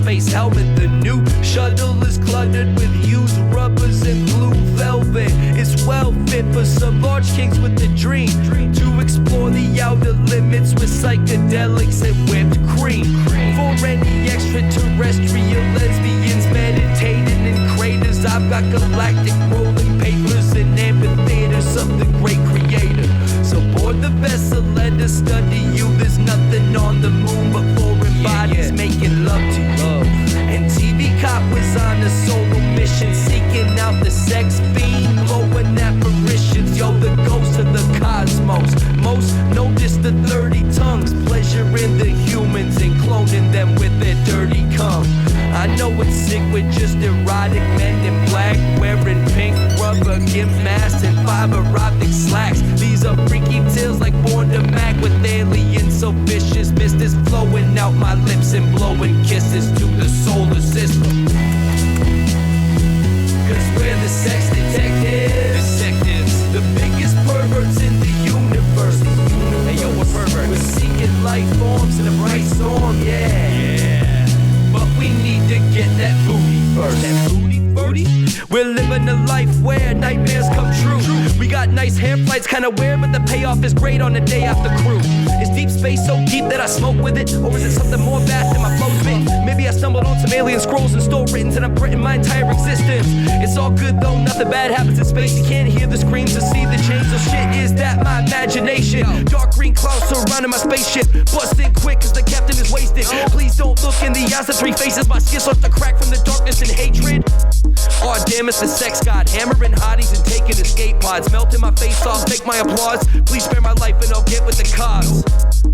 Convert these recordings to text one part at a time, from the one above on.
space helmet. The new shuttle is cluttered with used rubbers and blue velvet. It's well fit for some large kings with a dream to explore the outer limits with psychedelics and whipped cream. For any extraterrestrial lesbians meditating in craters, I've got galactic rolling papers and amphitheaters of the great creator. So board the vessel, let us study you. There's nothing on the moon but foreign bodies making love to you. And TV Cop was on a solo mission, seeking out the sex fiend, blowing apparitions. Yo, the ghost of the cosmos. Most notice the 30 tongues, pleasure in the humans and cloning them with their dirty cum. I know it's sick with just erotic men in black, wearing pink rubber gimp masks and fiber optic slacks. These are freaky tales like Born to Mac with aliens so vicious, mist flowing out my lips and blowing kisses to the solar system. Cause we're the sex detectives, the biggest perverts in the universe. Hey yo, we're perverts. We're seeking life forms in a bright storm, yeah. But we need to get that booty first. That booty? We're living a life where nightmares come true. We got nice hair flights, kinda weird, but the payoff is great on the day after crew. Is deep space so deep that I smoke with it? Or is it something more vast than my flow's been? Maybe I stumbled on some alien scrolls and store written and I've written my entire existence. It's all good though, nothing bad happens in space. You can't hear the screams or see the change. So shit, is that my imagination? Dark green clouds surrounding my spaceship, busting quick cause the captain is wasted. Please don't look in the eyes of three faces. My skin starts to crack from the darkness and hatred. Aw damn, it's the sex god, hammering hotties and taking escape pods, melting my face off, take my applause. Please spare my life and I'll get with the cops.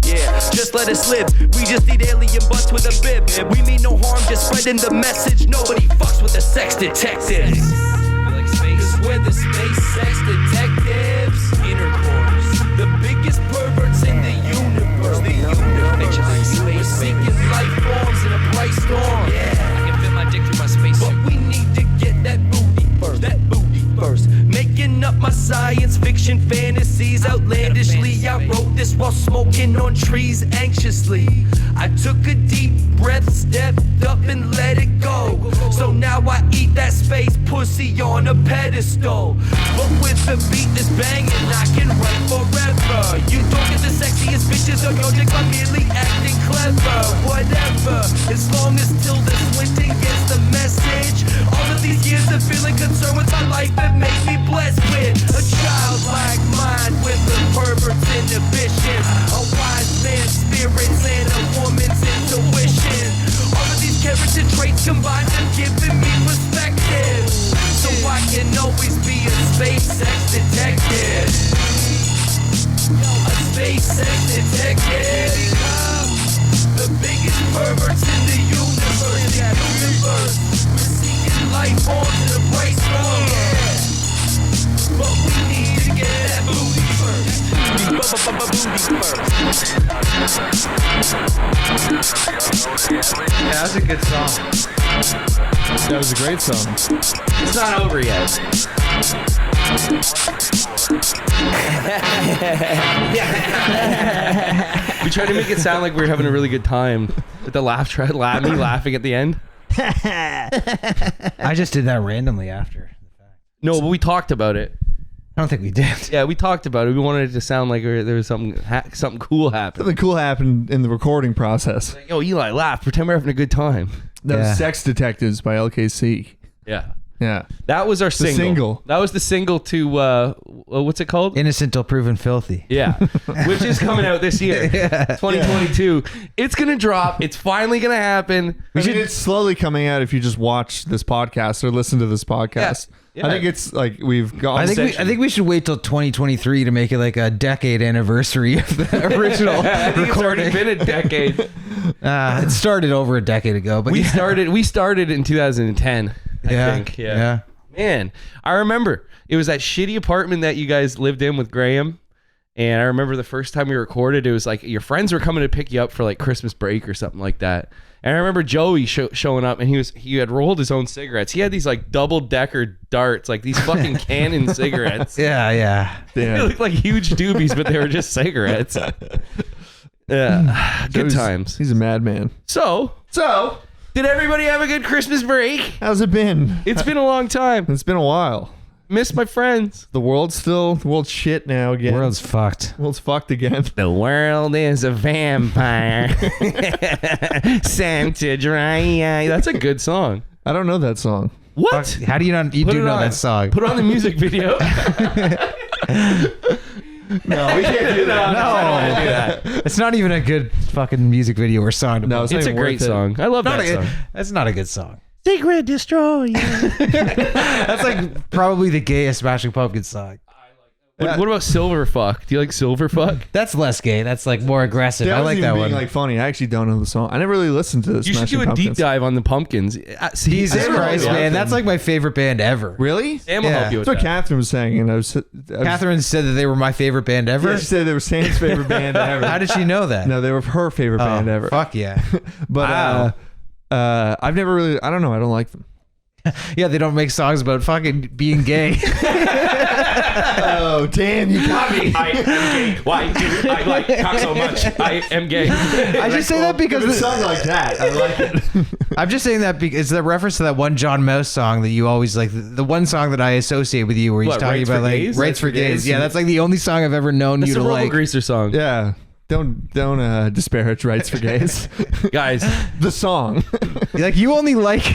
Yeah, just let us live. We just need alien butts with a bib. We mean no harm, just spreading the message. Nobody fucks with the sex detectives. Like space, cause we're the space sex detectives. Intercourse, the biggest perverts in the universe. The universe, space seeking life forms in a bright storm. Yeah, I can fit my dick through my space suit. But we need to get that booty first. That booty first. Making up my science fiction fantasies outlandishly. I wrote this while smoking on trees anxiously. I took a deep breath, stepped up and let it go. So now I eat that space pussy on a pedestal. But with the beat that's banging, I can run forever. You don't get the sexiest bitches on your dick, I'm merely acting clever. Whatever, as long as Tilda Swinton gets the message. All of these years of feeling concerned with my life that made me blessed with a childlike mind with a pervert's inhibitions, a wise man's spirits and a woman's intuition. All of these character traits combined have given me perspective, so I can always be a space sex detective. A space sex detective. The biggest perverts in the universe. We're seeking life forms in a bright storm. But we need to get that booty first. Yeah, that's a good song. That was a great song. It's not over yet. We tried to make it sound like we were having a really good time with the laugh track, me laughing at the end. I just did that randomly after. No, but we talked about it. I don't think we did. Yeah, we talked about it. We wanted it to sound like there was something cool happening. Something cool happened in the recording process. Like, yo, Eli, laugh. Pretend we're having a good time. That was Sex Detectives by LKC. Yeah. Yeah. That was our single. That was the single to, what's it called? Innocent Till Proven Filthy. Yeah. Which is coming out this year. 2022. It's going to drop. It's finally going to happen. It's slowly coming out if you just watch this podcast or listen to this podcast. Yeah. I think it's like we've got. I think we should wait till 2023 to make it like a decade anniversary of the original recording. It's already been a decade. It started over a decade ago, but we started in 2010. I think. Yeah. Man, I remember it was that shitty apartment that you guys lived in with Graham. And I remember the first time we recorded, it was like your friends were coming to pick you up for like Christmas break or something like that. And I remember Joey showing up, and he had rolled his own cigarettes. He had these like double-decker darts, like these fucking Canon cigarettes. Yeah. They looked like huge doobies, but they were just cigarettes. Yeah, good times. He's a madman. So Did everybody have a good Christmas break? How's it been? It's been a long time. It's been a while. Miss my friends. The world's shit now again. World's fucked. World's fucked again. The world is a vampire. Santa dry eye. That's a good song. I don't know that song. What? Fuck, how do you not? You do know that song. Put on the music video. No, we can't do that. No, it's not even a good fucking music video or song. To No, play. It's a great song. I love that song. That's not a good song. Secret Destroyer. That's like probably the gayest Smashing Pumpkins song. What about Silverfuck? Do you like Silverfuck? That's less gay. That's like more aggressive. I like that being one. like funny. I actually don't know the song. I never really listened to this. You should do a deep dive on the Pumpkins. Jesus Christ, man. That's like my favorite band ever. Really? Sam will Yeah. help you with That's what that. Catherine was saying, and I was Catherine said that they were my favorite band ever. Yeah, she said they were Sam's favorite band ever. How did she know that? No, they were her favorite Oh, band ever. Fuck yeah. But I've never really. I don't know. I don't like them. Yeah, they don't make songs about fucking being gay. Oh damn! You got me. I am gay. Why do I like cock so much? I am gay. I just say that because If it sounds like that. I like it. I'm just saying that because it's the reference to that one John Mouse song that you always like. The one song that I associate with you, where he's What, talking Rights about for like Gays? rights for gays. Yeah, that's like the only song I've ever known That's you a to Robo like. Greaser song. Yeah. Don't disparage rights for gays. Guys, The song. Like you only like,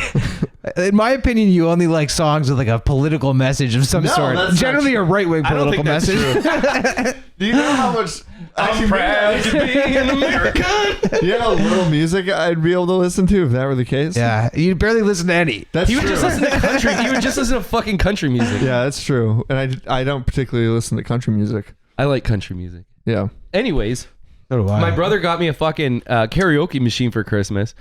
in my opinion, you only like songs with like a political message of some No, sort. that's not Generally a right wing I don't political think that's message. Do you know how much? I'm proud to be an American. You know how little music I'd be able to listen to if that were the case? Yeah, you barely listen to any. That's He would true. just listen to country. He would just listen to fucking country music. Yeah, that's true. And I don't particularly listen to country music. I like country music. Yeah. Anyways, So do I. my brother got me a fucking karaoke machine for Christmas,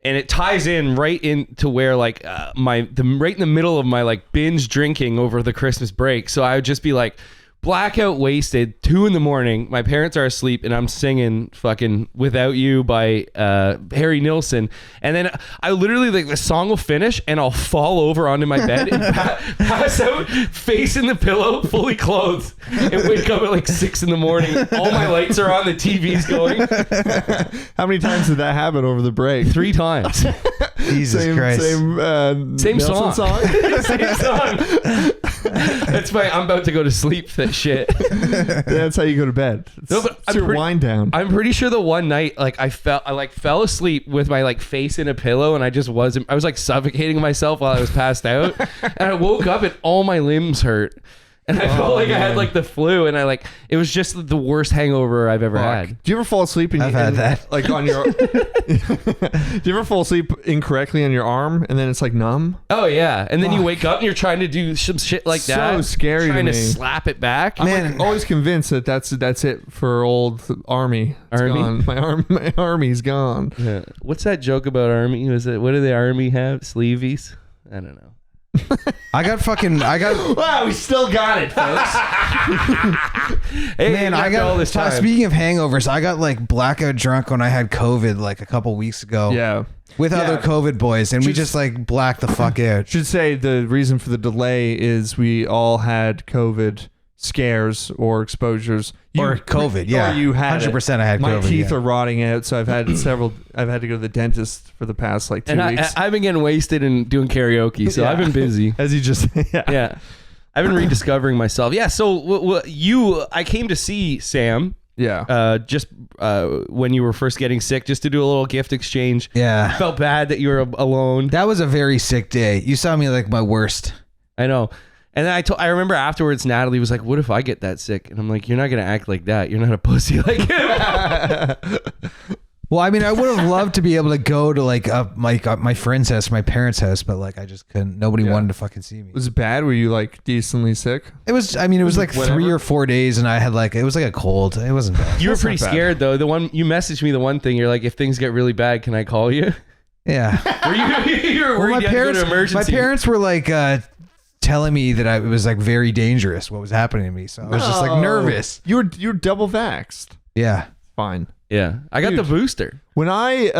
and it ties in right into where like right in the middle of my like binge drinking over the Christmas break. So I would just be like blackout wasted, 2 a.m. My parents are asleep, and I'm singing fucking "Without You" by Harry Nilsson, and then I literally like the song will finish, and I'll fall over onto my bed and pass out, face in the pillow, fully clothed, and wake up at like 6 a.m. All my lights are on, the TV's going. How many times did that happen over the break? 3 times. Jesus Christ. Same Same Nelson song. Same song. That's my I'm about to go to sleep that shit. That's how you go to bed. No, but It's I'm your pretty- wind down. I'm pretty sure the one night like I fell asleep with my like face in a pillow, and I was like suffocating myself while I was passed out, and I woke up and all my limbs hurt. And I felt like I had like the flu, and it was just the worst hangover I've ever had. Do you ever fall asleep I've had that. like on your Do you ever fall asleep incorrectly on your arm and then it's like numb? Oh yeah, and then you wake up and you're trying to do some shit like So that. scary to trying to me. slap it back. I'm like always convinced that that's it for old army. It's Army? gone. My army's gone. Yeah. What's that joke about army? What do the army have? Sleeveys? I don't know. I got Wow, we still got it, folks. Hey, man, you I have got all this time. Speaking of hangovers, I got like blackout drunk when I had COVID like a couple weeks ago. Yeah. With other COVID boys, and we Just- just like blacked the fuck out. Should say the reason for the delay is we all had COVID scares or exposures. Or COVID, yeah. Or you had 100% I had My COVID, teeth yeah. are rotting out, so I've had I've had to go to the dentist for the past like 2 And weeks. I've been getting wasted and doing karaoke, so Yeah. I've been busy. As you just Yeah, I've been rediscovering myself. Yeah, so I came to see Sam just when you were first getting sick, just to do a little gift exchange. Yeah. Felt bad that you were alone. That was a very sick day. You saw me like my worst. I know. And then I remember afterwards, Natalie was like, "What if I get that sick?" And I'm like, "You're not gonna act like that. You're not a pussy like him." Well, I mean, I would have loved to be able to go to like my friend's house, my parents' house, but like I just couldn't. Nobody wanted to fucking see me. Was it bad? Were you like decently sick? It was. I mean, it was like whatever? 3 or 4 days, and I had like it was like a cold. It wasn't bad. You were That's pretty not bad. scared though. The one you messaged me, the one thing you're like, "If things get really bad, can I call you?" Yeah. Were you were worried you had to go to emergency? my parents were like telling me that it was like very dangerous what was happening to me, so I was just like nervous. You're double vaxxed. Yeah. Fine. Yeah, I got Dude. the booster. When I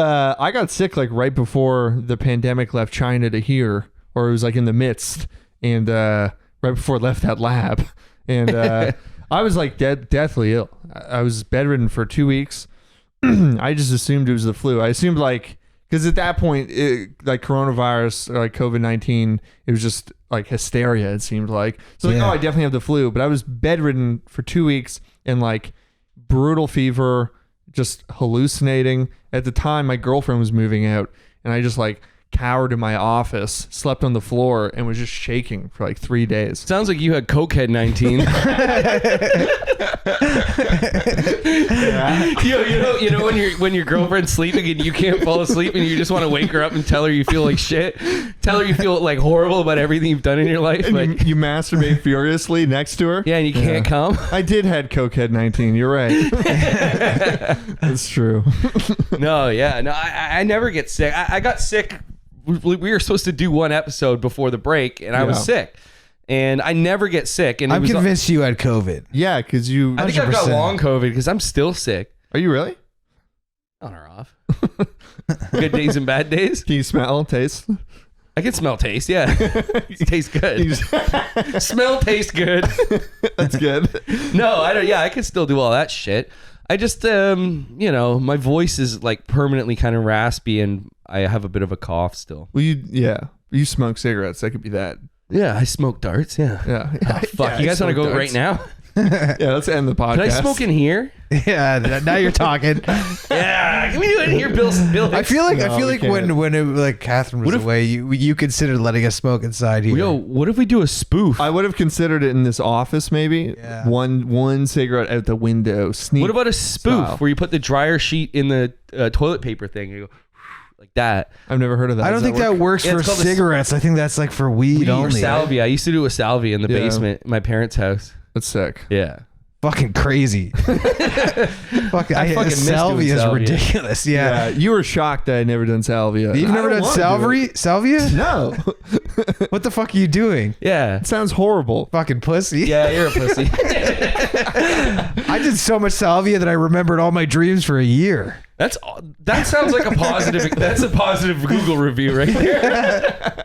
got sick like right before the pandemic left China to here, or it was like in the midst, and right before it left that lab, and I was like deathly ill. I was bedridden for 2 weeks. I just assumed it was the flu. I assumed like Because at that point, like coronavirus or like COVID-19, it was just like hysteria, it seemed like. So like, Yeah. oh, I definitely have the flu. But I was bedridden for 2 weeks and like brutal fever, just hallucinating. At the time, my girlfriend was moving out and I just like cowered in my office, slept on the floor, and was just shaking for like 3 days. Sounds like you had cokehead 19. You know when your girlfriend's sleeping and you can't fall asleep and you just want to wake her up and tell her you feel like shit, tell her you feel like horrible about everything you've done in your life, And but you masturbate furiously next to her. yeah, and you can't come. I did had cokehead 19. You're right. That's true. No, I never get sick. I got sick. We were supposed to do one episode before the break, and I was Yeah. sick. And I never get sick. And I'm convinced you had COVID. Yeah, because you. I think I've got 100%. long COVID because I'm still sick. Are you really? On or off. Good days and bad days. Can you smell, taste? I can smell, taste. Yeah, it tastes good. Smell, taste good. That's good. No, I don't. Yeah, I can still do all that shit. I just, my voice is like permanently kind of raspy, and I have a bit of a cough still. Well, you smoke cigarettes. That could be that. Yeah, I smoke darts. Yeah. Yeah. Oh, fuck, you guys want to go right now? Yeah, let's end the podcast. Can I smoke in here? Yeah, now you're talking. Yeah, can we do it in here, Bill? I feel like No, we can't. when it, like Catherine was away, you considered letting us smoke inside here. Yo, what if we do a spoof? I would have considered it in this office, maybe. Yeah. One cigarette out the window. Sneak. What about a spoof style. where you put the dryer sheet in the toilet paper thing and you go like that? I've never heard of that. I don't Does think that work? works Yeah, for it's called a cigarettes. I think that's like for weed Or only. salvia. I used to do a salvia in the Yeah. basement at my parents' house. That's sick. Yeah. Fucking crazy. fucking miss doing salvia is salvia. ridiculous. Yeah. You were shocked that I'd never done salvia. You've I never don't done wanna do it. salvia? No. What the fuck are you doing? Yeah. It sounds horrible. Fucking pussy. Yeah, you're a pussy. I did so much salvia that I remembered all my dreams for a year. That sounds like a positive. That's a positive Google review right there.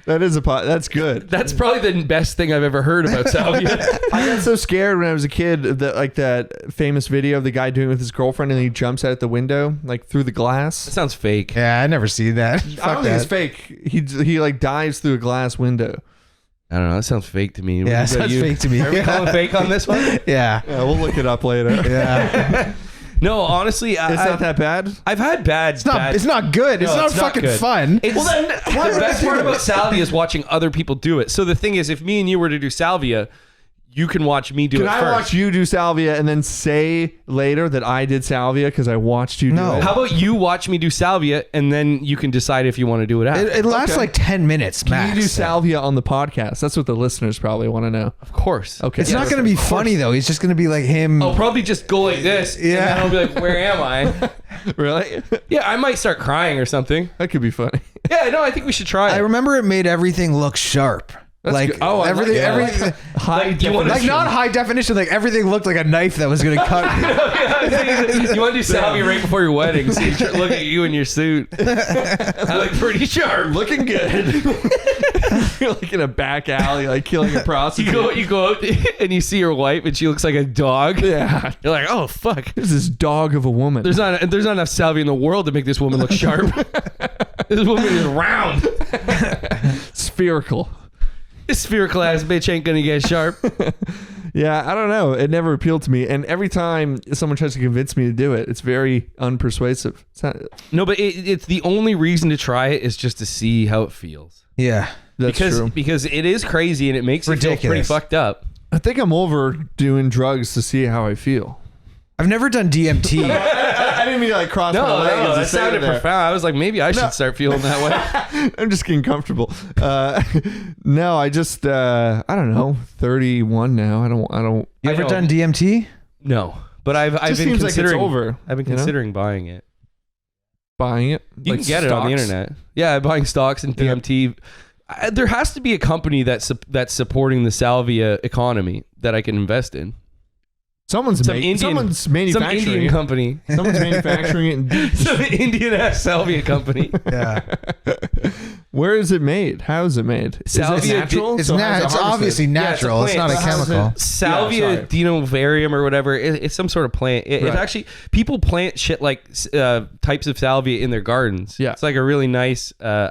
That is that's good. That's probably the best thing I've ever heard about salvia. I got so scared when I was a kid that that famous video of the guy doing it with his girlfriend and he jumps out the window like through the glass. That sounds fake. Yeah, I never seen that. I Fuck don't think it's that. fake. He like dives through a glass window. I don't know. That sounds fake to me. Yeah, What that about sounds you? fake to me. Are we calling fake on this one? Yeah. Yeah, we'll look it up later. Yeah. No, honestly, It's not that bad. I've had bad. It's not good. It's No, not it's not fucking good. fun. It's, the best part about salvia is watching other people do it. So the thing is, if me and you were to do salvia, you can watch me do Can it I first. watch you do salvia and then say later that I did salvia because I watched you do No. it? How about you watch me do salvia and then you can decide if you want to do it after? It lasts Okay. like 10 minutes Can max. you do salvia on the podcast? That's what the listeners probably want to know. Of course. Okay. It's not going to be funny though. He's just going to be like him. I'll probably just go like this. Yeah. And then I'll be like, where am I? Really? Yeah, I might start crying or something. That could be funny. Yeah, no, I think we should try I it. remember it made everything look sharp. Like good. Oh, I like everything, that. everything, High Like, you wanna- like not high definition. Like everything looked like a knife that was going to cut. You want to do salvia right before your wedding, so you look at you in your suit. I look pretty sharp. Looking good. You're like in a back alley, like killing a prostitute. You go out and you see your wife, and she looks like a dog. Yeah. You're like, oh fuck. There's this dog of a woman. There's not enough salvia in the world to make this woman look sharp. This woman is round. Spherical. This spherical ass bitch ain't gonna get sharp. Yeah, I don't know. It never appealed to me. And every time someone tries to convince me to do it, it's very unpersuasive. It's not, No, but it's the only reason to try it is just to see how it feels. Yeah. that's true. Because it is crazy and it makes you feel pretty Ridiculous. fucked up. I think I'm over doing drugs to see how I feel. I've never done DMT. I didn't mean to like cross my No, legs. and that say sounded that. profound. I was like, maybe I should start feeling that way. I'm just getting comfortable. No, I just I don't know. 31 now. I don't. You I ever know. done DMT? No, but I've Just been seems like it's considering over, I've been you know? considering buying it. Buying it. You Like can get it on the stocks? internet. Yeah, buying stocks and DMT. There has to be a company that's supporting the salvia economy that I can invest in. Someone's Some manufacturing Indian it. company. Someone's manufacturing it. Some Indian ass salvia company. Yeah. Where is it made? How is it made? Salvia, is it natural? It's So how's it it's harvested? obviously natural. It's not a How's it- chemical. Salvia Yeah, sorry. dinovarium or whatever. It's some sort of plant. It's Right. actually, people plant shit like types of salvia in their gardens. Yeah. It's like a really nice, I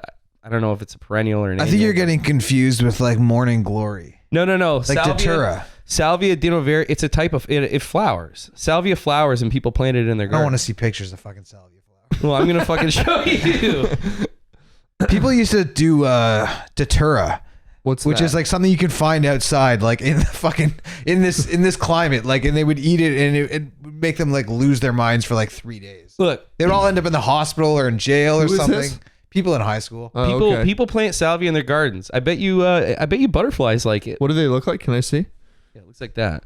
don't know if it's a perennial or an I think annual. you're getting confused with like morning glory. No. Like datura. Salvia dinovarium. It's a type of, it flowers. Salvia flowers and people plant it in their I don't want garden. to see pictures of fucking salvia flowers. Well, I'm going to fucking show you. People used to do datura, Which is like something you can find outside, like in the fucking in this climate, like, and they would eat it, and it would make them like lose their minds for like 3 days. Look, They would all end up in the hospital or in jail or Who is something. this? People in high school. people plant salvia in their gardens. I bet you butterflies like it. What do they look like? Can I see? Yeah, it looks like that.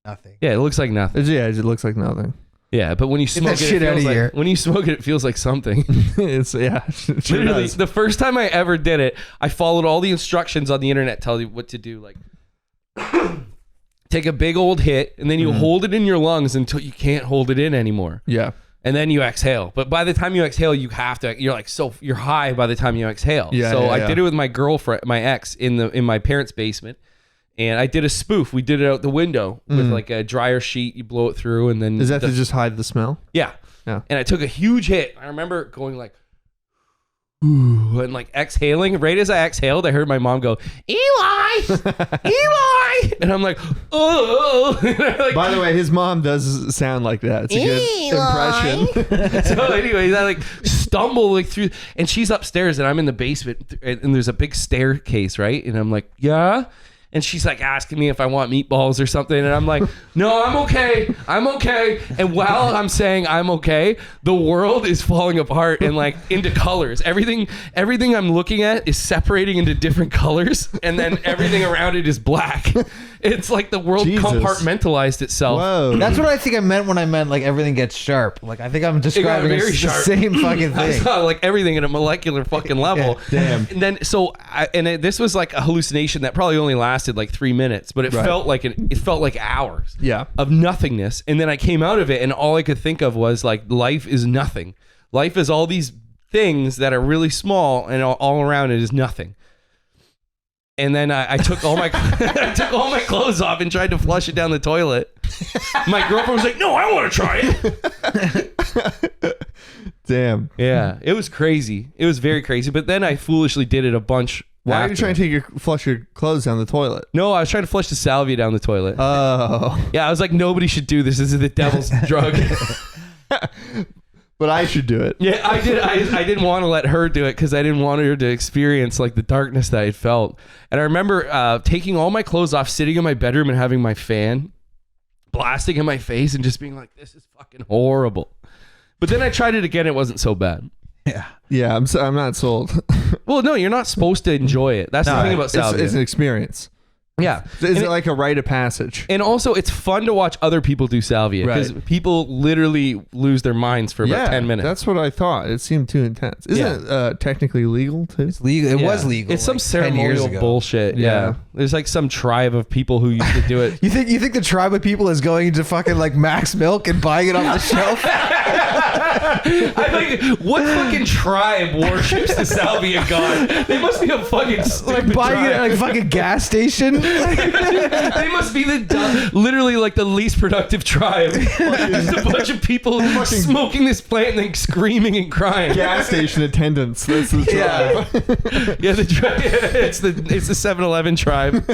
Nothing. Yeah, it looks like nothing. Yeah, it looks like nothing. Yeah, but when you smoke that it, shit it outta feels like, here. when you smoke it feels like something. It's sure Literally, does. the first time I ever did it, I followed all the instructions on the internet, tell you what to do. Like, take a big old hit, and then you hold it in your lungs until you can't hold it in anymore, Yeah. and then you exhale. But by the time you exhale, you have to. You're like you're high by the time you exhale. Yeah, So yeah, I yeah. did it with my girlfriend, my ex, in my parents' basement. And I did a spoof. We did it out the window with like a dryer sheet. You blow it through, and then Is that to just hide the smell? yeah. Yeah. And I took a huge hit. I remember going like, ooh, and like exhaling. Right as I exhaled, I heard my mom go, Eli, Eli, and I'm like, oh. Like, By the way, his mom does sound like that. It's a good impression. so anyways, I like stumble like through, and she's upstairs, and I'm in the basement, and there's a big staircase, right? And I'm like, yeah. And she's like asking me if I want meatballs or something. And I'm like, no, I'm okay. I'm okay. And while I'm saying I'm okay, the world is falling apart and like into colors. Everything I'm looking at is separating into different colors. And then everything around it is black. It's like the world Jesus. compartmentalized itself. Whoa. That's what I think I meant when I meant like everything gets sharp. Like I think I'm describing very the sharp. same fucking I thing. saw like everything at a molecular fucking level. Damn. And then this was like a hallucination that probably only lasted like 3 minutes, but it Right. felt like hours. Yeah. Of nothingness. And then I came out of it, and all I could think of was like, life is nothing. Life is all these things that are really small, and all around it is nothing. And then I took all my I took all my clothes off and tried to flush it down the toilet. My girlfriend was like, "No, I want to try it." Damn. Yeah, it was crazy. It was very crazy. But then I foolishly did it a bunch. Why are you after. trying to flush your clothes down the toilet? No, I was trying to flush the salvia down the toilet. Oh. Yeah, I was like, nobody should do this. This is the devil's drug. But I should do it. Yeah, I did. I didn't want to let her do it because I didn't want her to experience like the darkness that I felt. And I remember taking all my clothes off, sitting in my bedroom and having my fan blasting in my face and just being like, this is fucking horrible. But then I tried it again. It wasn't so bad. Yeah. Yeah, I'm not sold. Well, no, you're not supposed to enjoy it. That's the thing about salvia. It's an experience. Yeah. Is it like a rite of passage? And also, it's fun to watch other people do salvia because Right. people literally lose their minds for about 10 minutes. That's what I thought. It seemed too intense. Isn't it technically legal too? It's legal. It Yeah. was legal. It's some like 10 years ceremonial ago. bullshit. Yeah. Yeah. There's like some tribe of people who used to do it. You think the tribe of people is going to fucking like Max Milk and buying it off the shelf? I think, what fucking tribe worships the salvia god? They must be a fucking stupid Like buying it at tribe. like fucking gas station? They must be literally like the least productive tribe. Just a bunch of people smoking this plant and then screaming and crying. Gas station attendants. That's the tribe. Yeah, the tribe. It's the 7-Eleven tribe.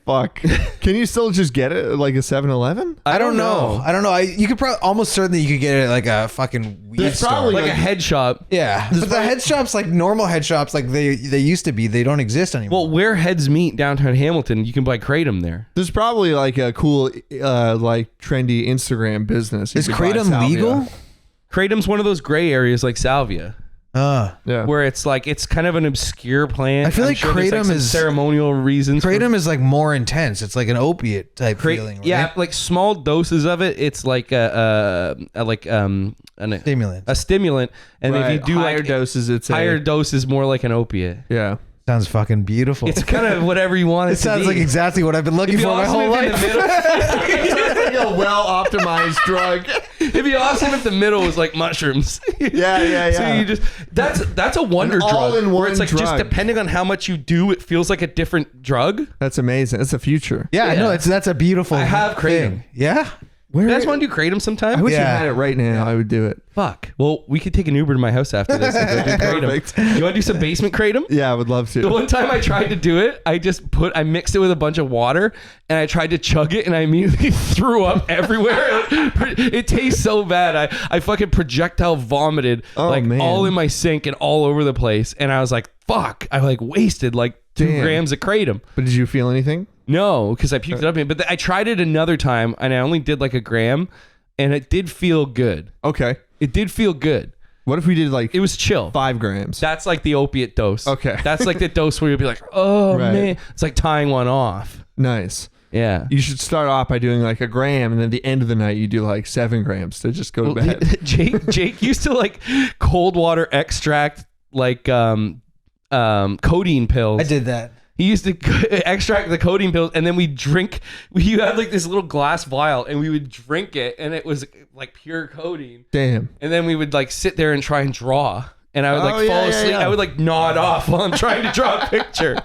Fuck. Can you still just get it at like a 7-Eleven? I don't know. You could probably almost certainly you could get it at like a fucking weed There's store. probably Like a head shop. Yeah, but the head shops, like normal head shops, like they used to be, they don't exist anymore. Well, where heads meet downtown Hamilton, you can buy Kratom there. There's probably like a cool, like trendy Instagram business. You is could buy kratom salvia. legal? Kratom's one of those gray areas like salvia, Yeah. where it's like it's kind of an obscure plant. I feel I'm like sure there's, kratom some is- ceremonial reasons. for- Kratom is like more intense. It's like an opiate type feeling. Right? Yeah, like small doses of it. It's like a Stimulant. a stimulant, and Right. if you do higher like doses, it's higher a, doses, more like an opiate. yeah. Sounds fucking beautiful. It's kind of whatever you want it, It sounds like exactly what I've been looking It'd for be my awesome whole if in life. the middle- It's like a well-optimized drug. It'd be awesome if the middle was like mushrooms. Yeah. So you just that's a wonder An drug all-in-one where it's like just drug. depending on how much you do, it feels like a different drug. That's amazing. That's the future. Yeah, Yeah. no, that's a beautiful. I have Kratom. thing. Yeah. You guys want to do Kratom sometime? I wish you Yeah. had it right now. I would do it. Fuck. Well, we could take an Uber to my house after this and go do Perfect. Kratom. You want to do some basement Kratom? Yeah, I would love The to. one time I tried to do it, I mixed it with a bunch of water and I tried to chug it and I immediately threw up everywhere. It tastes so bad. I fucking projectile vomited man. all in my sink and all over the place. And I was like, fuck. I wasted 2 Damn. grams of Kratom. But did you feel anything? No, because I puked it up in. But I tried it another time and I only did a gram and it did feel good. Okay. It did feel good. What if we did It was chill. 5 grams? That's the opiate dose. Okay. That's the dose where you'll be like, oh Right. man. It's like tying one off. Nice. Yeah. You should start off by doing a gram, and then at the end of the night you do 7 grams to just go to bed. Jake used to cold water extract codeine pills. I did that. He used to extract the codeine pills, and then you had this little glass vial, and we would drink it, and it was pure codeine. Damn. And then we would sit there and try and draw. And I would Oh, fall yeah, asleep. yeah. I would nod off while I'm trying to draw a picture.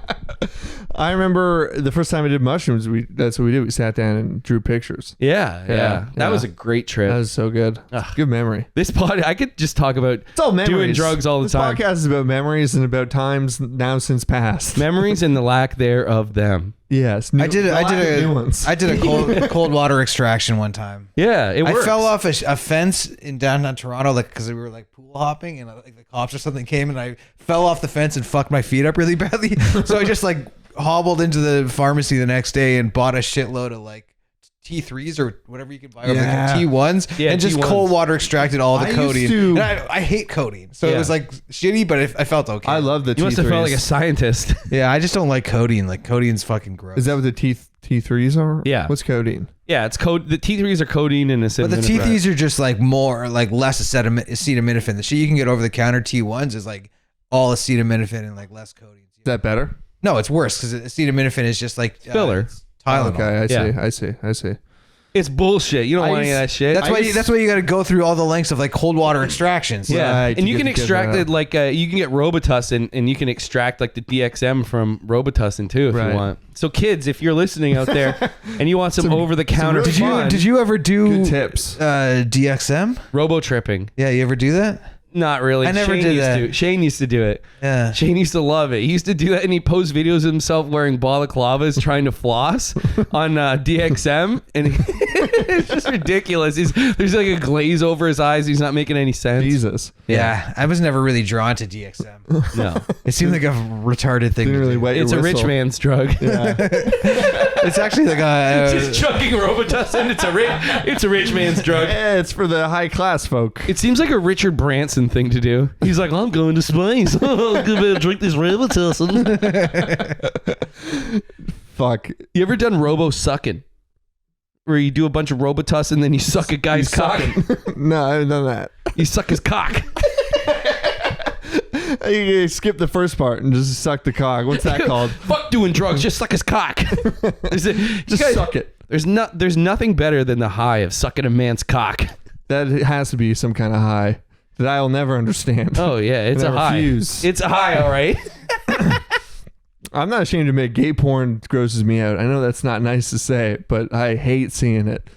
I remember the first time I did mushrooms, that's what we did. We sat down and drew pictures. Yeah. That yeah. was a great trip. That was so good. Good memory. This pod, I could just talk about It's all memories. doing drugs all the this time. podcast is about memories and about times now since past. Memories and the lack there of them. Yes. I did new ones. a cold water extraction one time. Yeah, it works. I fell off a fence in downtown Toronto, because we were pool hopping, and the cops or something came, and I fell off the fence and fucked my feet up really badly. So I just hobbled into the pharmacy the next day and bought a shitload of T3s or whatever you can buy, Yeah. T1s, Yeah, and just T1s. cold water extracted all the I used codeine. to- And I hate codeine, so Yeah. it was shitty, but I felt okay. I love the You T3s. must have felt like a scientist. Yeah, I just don't like codeine. Codeine's fucking gross. Is that what the T3s are? Yeah. What's codeine? Yeah, it's the T3s are codeine and But the T3s are just more less acetaminophen. The shit you can get over the counter T1s is all acetaminophen and less codeine. Is that better? No, it's worse because acetaminophen is just Filler. it's Tylenol. Okay, I Yeah. see. It's bullshit. You don't I want any of that used- shit. That's why you got to go through all the lengths of cold water extractions. yeah, Right, and to you get can the kids extract out. it you can get Robitussin and you can extract the DXM from Robitussin too if Right. you want. So kids, if you're listening out there and you want some over the counter really Did you ever do Good tips. DXM? robo tripping? Yeah, you ever do that? Not really. I never Shane did used that. to. Shane used to do it. Yeah. Shane used to love it. He used to do that, and he posts videos of himself wearing balaclavas trying to floss on DXM, and it's just ridiculous. There's a glaze over his eyes. He's not making any sense. Jesus. Yeah, I was never really drawn to DXM. No, It seemed like a retarded thing. Didn't to really do. wet your it's a rich whistle. man's drug. Yeah. It's actually Just chugging Robitussin. It's a rich man's drug. Yeah, it's for the high class folk. It seems like a Richard Branson thing to do. He's like, I'm going to space. I'm gonna drink this Robitussin. Fuck. You ever done robo sucking? Where you do a bunch of Robitussin and then you suck a guy's cock. No, I haven't done that. You suck his cock. You skip the first part and just suck the cock. What's that called? Fuck doing drugs. Just suck his cock. Just suck it. There's nothing better than the high of sucking a man's cock. That has to be some kind of high that I'll never understand. Oh yeah, it's And a I high. refuse. It's a high, all right. I'm not ashamed to admit gay porn grosses me out. I know that's not nice to say, but I hate seeing it.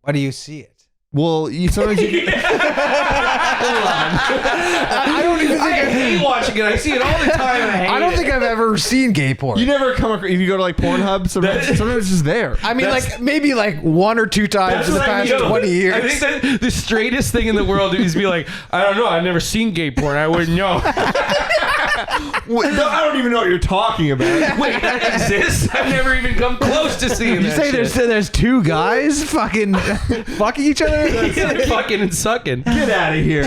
Why do you see it? Well, sometimes you get... I don't even think I hate watching it. I see it all the time. And I hate I don't it. think I've ever seen gay porn. You never come across... If you go to Pornhub, sometimes it's just there. I mean, maybe 1 or 2 times in the past 20 years. I think that the straightest thing in the world is to be like, I don't know. I've never seen gay porn. I wouldn't know. Wait, no, I don't even know what you're talking about. Wait, that exists? I've never even come close to seeing You that say shit. there's 2 guys fucking fucking each other? Yeah, fucking and sucking. Get out of here.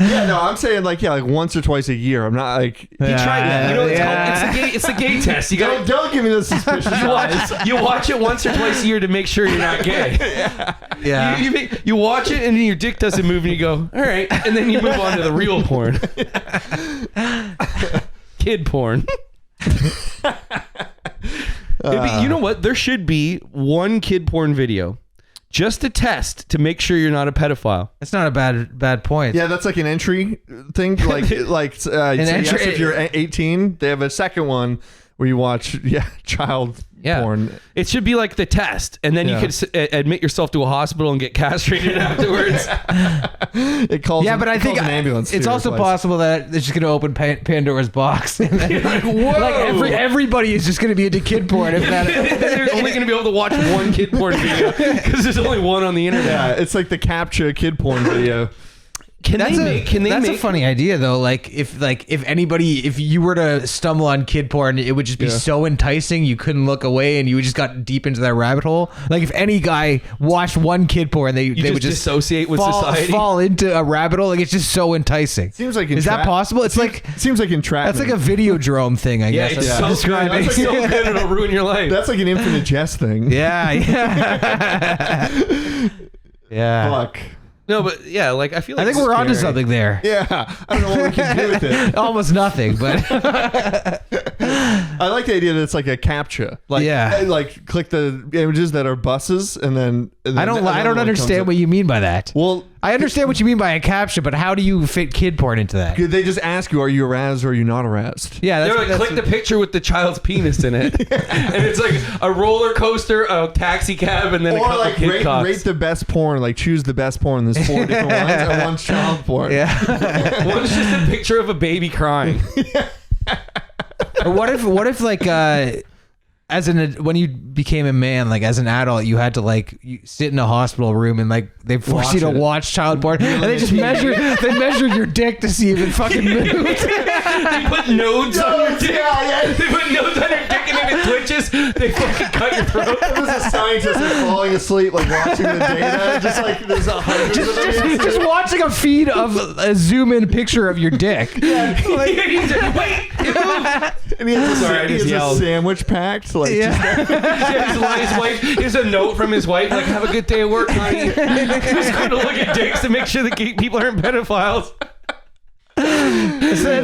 Yeah, no, I'm saying like once or twice a year. I'm not like... You try that. You know what it's called? It's the gay test. You got Don't give me the suspicious eyes. you watch it once or twice a year to make sure you're not gay. Yeah. You watch it and then your dick doesn't move and you go, all right, and then you move on to the real porn. kid porn. You know what? There should be one kid porn video just to test to make sure you're not a pedophile. That's not a bad point. Yeah, that's like an entry thing. Like say yes, if you're 18, they have a second one where you watch child porn. It should be like the test, and then you could admit yourself to a hospital and get castrated afterwards. It calls. Yeah, but I think an ambulance. it's also possible that it's just going to open Pandora's box. And then, Like, whoa. like everybody is just going to be into kid porn. If that, They're only going to be able to watch one kid porn video because there's only one on the internet. Yeah, it's like the CAPTCHA kid porn video. That's a funny idea though. Like if you were to stumble on kid porn, it would just be so enticing you couldn't look away, and you just got deep into that rabbit hole. Like if any guy watched one kid porn, they would just dissociate with society, fall into a rabbit hole. Like it's just so enticing. Seems like is that possible? It's like seems like entrapment. That's like a Videodrome thing, I guess. It's so good. That's so good. It'll ruin your life. That's like an infinite jest thing. Yeah. Fuck. No, but yeah, like I feel like I think we're onto something there. Yeah, I don't know what we can do with it. Almost nothing, but I like the idea that it's like a CAPTCHA. Like, like click the images that are buses, and then I don't understand what you mean by that. Well, I understand what you mean by a CAPTCHA, but how do you fit kid porn into that? They just ask you, are you aroused or are you not aroused? Yeah, they're like, click the picture with the child's penis in it, and it's like a roller coaster, a taxi cab, and then a couple like kid cocks. rate the best porn. Like choose the best porn. There's 4 different ones, and one's child porn. Yeah, one's just a picture of a baby crying. Or what if like when you became a man, like as an adult, you had to like sit in a hospital room and like they forced you to watch child porn, and they just measured your dick to see if it fucking moved. They put nodes on your dick. They put nodes on your dick, and if it twitches, they fucking cut your throat. There's a scientist like falling asleep, like watching the data. Just like there's hundreds of them. Just watching a feed of a zoom in picture of your dick. Yeah, Wait, it moved. and he has, Sorry, I just a yelled. sandwich packed. Like, His wife. Here's a note from his wife, like, "Have a good day at work, honey." Just going to look at dicks to make sure that people aren't pedophiles. So